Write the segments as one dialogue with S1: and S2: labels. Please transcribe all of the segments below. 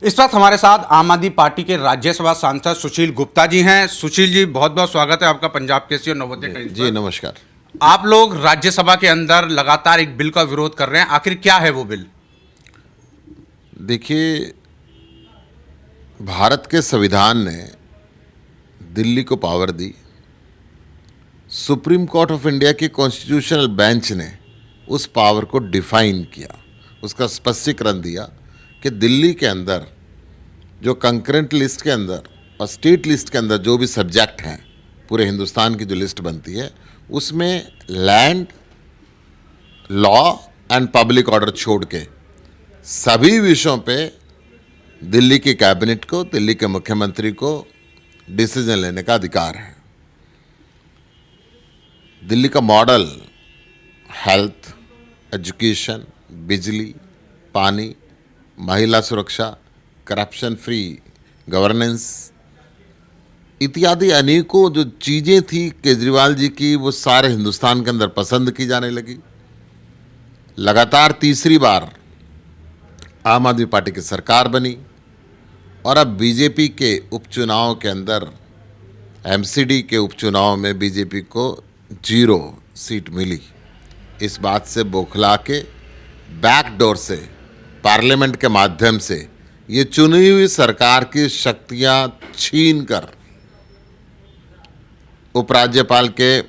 S1: इस वक्त हमारे साथ आम आदमी पार्टी के राज्यसभा सांसद सुशील गुप्ता जी हैं। सुशील जी, बहुत बहुत स्वागत है आपका पंजाब केसरी और नवोदय टाइम्स
S2: जी
S1: पर।
S2: नमस्कार।
S1: आप लोग राज्यसभा के अंदर लगातार एक बिल का विरोध कर रहे हैं, आखिर क्या है वो बिल?
S2: देखिए, भारत के संविधान ने दिल्ली को power the. Supreme court of India की कॉन्स्टिट्यूशनल बेंच ने उस पावर को डिफाइन किया, उसका स्पष्टीकरण दिया कि दिल्ली के अंदर जो कंकरेंट लिस्ट के अंदर और स्टेट लिस्ट के अंदर जो भी सब्जेक्ट हैं, पूरे हिंदुस्तान की जो लिस्ट बनती है उसमें land, law and public order छोड़ के सभी विषयों पे दिल्ली की कैबिनेट को, दिल्ली के मुख्यमंत्री को डिसीजन लेने का अधिकार है। दिल्ली का मॉडल हेल्थ, एजुकेशन, बिजली, पानी, महिला सुरक्षा, करप्शन फ्री गवर्नेंस इत्यादि अनेकों जो चीज़ें थी केजरीवाल जी की, वो सारे हिंदुस्तान के अंदर पसंद की जाने लगी। लगातार तीसरी बार आम आदमी पार्टी की सरकार बनी और अब बीजेपी के उपचुनाव के अंदर, एमसीडी के उपचुनाव में बीजेपी को 0 सीट मिली। इस बात से बौखला के बैकडोर से, पार्लियामेंट के माध्यम से ये चुनी हुई सरकार की शक्तियां छीन कर उपराज्यपाल के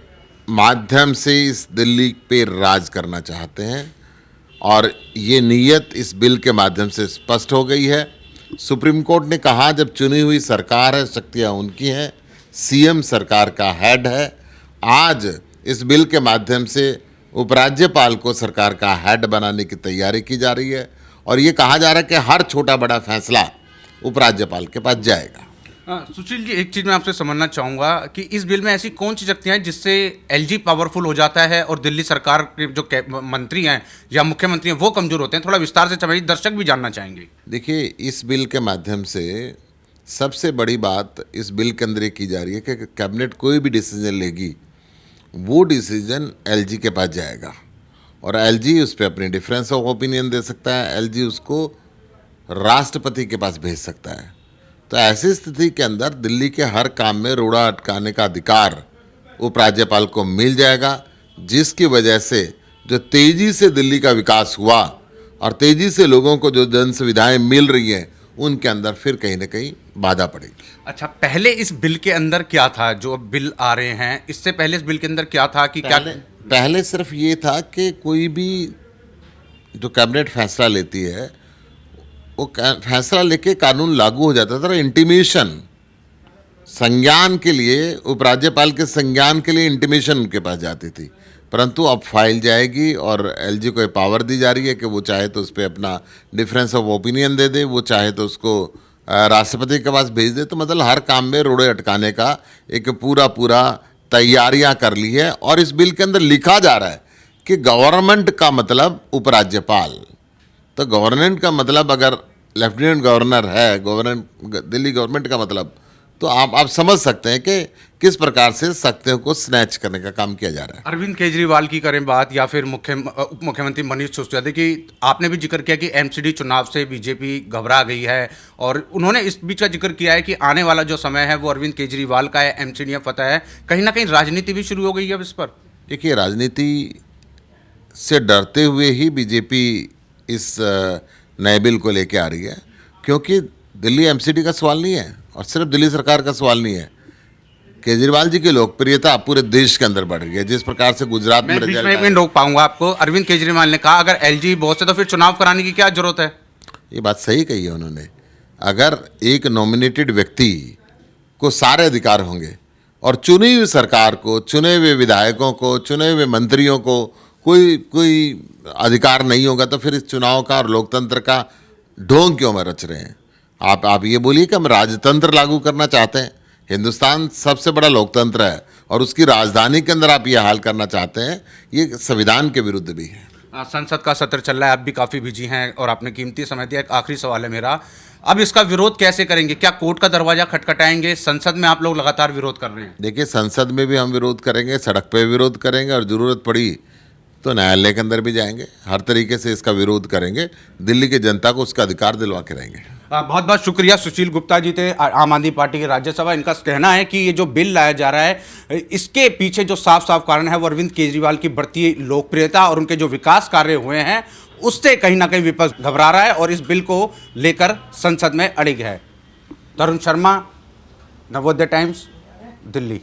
S2: माध्यम से इस दिल्ली पे राज करना चाहते हैं और ये नीयत इस बिल के माध्यम से स्पष्ट हो गई है। सुप्रीम कोर्ट ने कहा जब चुनी हुई सरकार है, शक्तियां उनकी हैं, सीएम सरकार का हेड है। आज इस बिल के माध्यम से उपराज्यपाल को सरकार का हेड बनाने की तैयारी की जा रही है और ये कहा जा रहा है कि हर छोटा बड़ा फैसला उपराज्यपाल के पास जाएगा।
S1: सुशील जी, एक चीज़ मैं आपसे समझना चाहूँगा कि इस बिल में ऐसी कौन सी शक्तियाँ हैं जिससे एलजी पावरफुल हो जाता है और दिल्ली सरकार के जो मंत्री हैं या मुख्यमंत्री हैं वो कमज़ोर होते हैं? थोड़ा विस्तार से समझिए, दर्शक भी जानना चाहेंगे।
S2: देखिए, इस बिल के माध्यम से सबसे बड़ी बात इस बिल के अंदर ये की जा रही है कि कैबिनेट कोई भी डिसीजन लेगी, वो डिसीजन एलजी के पास जाएगा और एलजी उस पर अपनी डिफरेंस ऑफ ओपिनियन दे सकता है। एलजी उसको राष्ट्रपति के पास भेज सकता है। तो ऐसी स्थिति के अंदर दिल्ली के हर काम में रोड़ा अटकाने का अधिकार उपराज्यपाल को मिल जाएगा, जिसकी वजह से जो तेज़ी से दिल्ली का विकास हुआ और तेज़ी से लोगों को जो जन सुविधाएँ मिल रही हैं, उनके अंदर फिर कहीं ना कहीं बाधा पड़ेगी।
S1: अच्छा, पहले इस बिल के अंदर क्या था? जो अब बिल आ रहे हैं, इससे पहले इस बिल के अंदर क्या था कि
S2: पहले सिर्फ ये था कि कोई भी जो कैबिनेट फैसला लेती है वो फैसला लेके कानून लागू हो जाता था। इंटीमेशन, संज्ञान के लिए, उपराज्यपाल के संज्ञान के लिए इंटीमेशन उनके पास जाती थी, परंतु अब फाइल जाएगी और एलजी को पावर दी जा रही है कि वो चाहे तो उस पर अपना डिफरेंस ऑफ ओपिनियन दे दे, वो चाहे तो उसको राष्ट्रपति के पास भेज दे। तो मतलब हर काम में रोड़े अटकाने का एक पूरा तैयारियां कर ली है और इस बिल के अंदर लिखा जा रहा है कि गवर्नमेंट का मतलब उपराज्यपाल। तो गवर्नमेंट का मतलब अगर लेफ्टिनेंट गवर्नर है, दिल्ली गवर्नमेंट का मतलब, तो आप समझ सकते हैं कि किस प्रकार से शक्तियों को स्नैच करने का काम किया जा रहा है।
S1: अरविंद केजरीवाल की करें बात या फिर उप मुख्यमंत्री मनीष सिसोदिया की, आपने भी जिक्र किया कि एमसीडी चुनाव से बीजेपी घबरा गई है और उन्होंने इस बीच का जिक्र किया है कि आने वाला जो समय है वो अरविंद केजरीवाल का है, एमसीडी फतह है। कहीं ना कहीं राजनीति भी शुरू हो गई है अब इस पर।
S2: देखिए, राजनीति से डरते हुए ही बीजेपी इस नए बिल को लेके आ रही है, क्योंकि दिल्ली एमसीडी का सवाल नहीं है और सिर्फ दिल्ली सरकार का सवाल नहीं है। केजरीवाल जी की लोकप्रियता पूरे देश के अंदर बढ़ रही है। जिस प्रकार से गुजरात में
S1: मैं रोक पाऊंगा आपको। अरविंद केजरीवाल ने कहा अगर एलजी बहुत से तो फिर चुनाव कराने की क्या जरूरत है?
S2: ये बात सही कही है उन्होंने। अगर एक नॉमिनेटेड व्यक्ति को सारे अधिकार होंगे और चुनी हुई सरकार को, चुने हुए विधायकों को, चुने हुए मंत्रियों को कोई अधिकार नहीं होगा, तो फिर इस चुनाव का और लोकतंत्र का ढोंग क्यों में रच रहे हैं? आप ये बोलिए कि हम राजतंत्र लागू करना चाहते हैं। हिंदुस्तान सबसे बड़ा लोकतंत्र है और उसकी राजधानी के अंदर आप ये हाल करना चाहते हैं, ये संविधान के विरुद्ध भी है।
S1: संसद का सत्र चल रहा है, आप भी काफ़ी बिजी हैं और आपने कीमती समय दिया। एक आखिरी सवाल है मेरा, अब इसका विरोध कैसे करेंगे? क्या कोर्ट का दरवाजा खटखटाएंगे? संसद में आप लोग लगातार विरोध कर रहे हैं।
S2: देखिए, संसद में भी हम विरोध करेंगे, सड़क पे विरोध करेंगे और ज़रूरत पड़ी तो न्यायालय के अंदर भी जाएंगे। हर तरीके से इसका विरोध करेंगे, दिल्ली की जनता को उसका अधिकार दिलवा के रहेंगे।
S1: बहुत बहुत शुक्रिया सुशील गुप्ता जी थे आम आदमी पार्टी के राज्यसभा। इनका कहना है कि ये जो बिल लाया जा रहा है इसके पीछे जो साफ साफ कारण है वो अरविंद केजरीवाल की बढ़ती लोकप्रियता और उनके जो विकास कार्य हुए हैं उससे कहीं ना कहीं विपक्ष घबरा रहा है और इस बिल को लेकर संसद में अड़िग है। तरुण शर्मा, नवोदय टाइम्स, दिल्ली।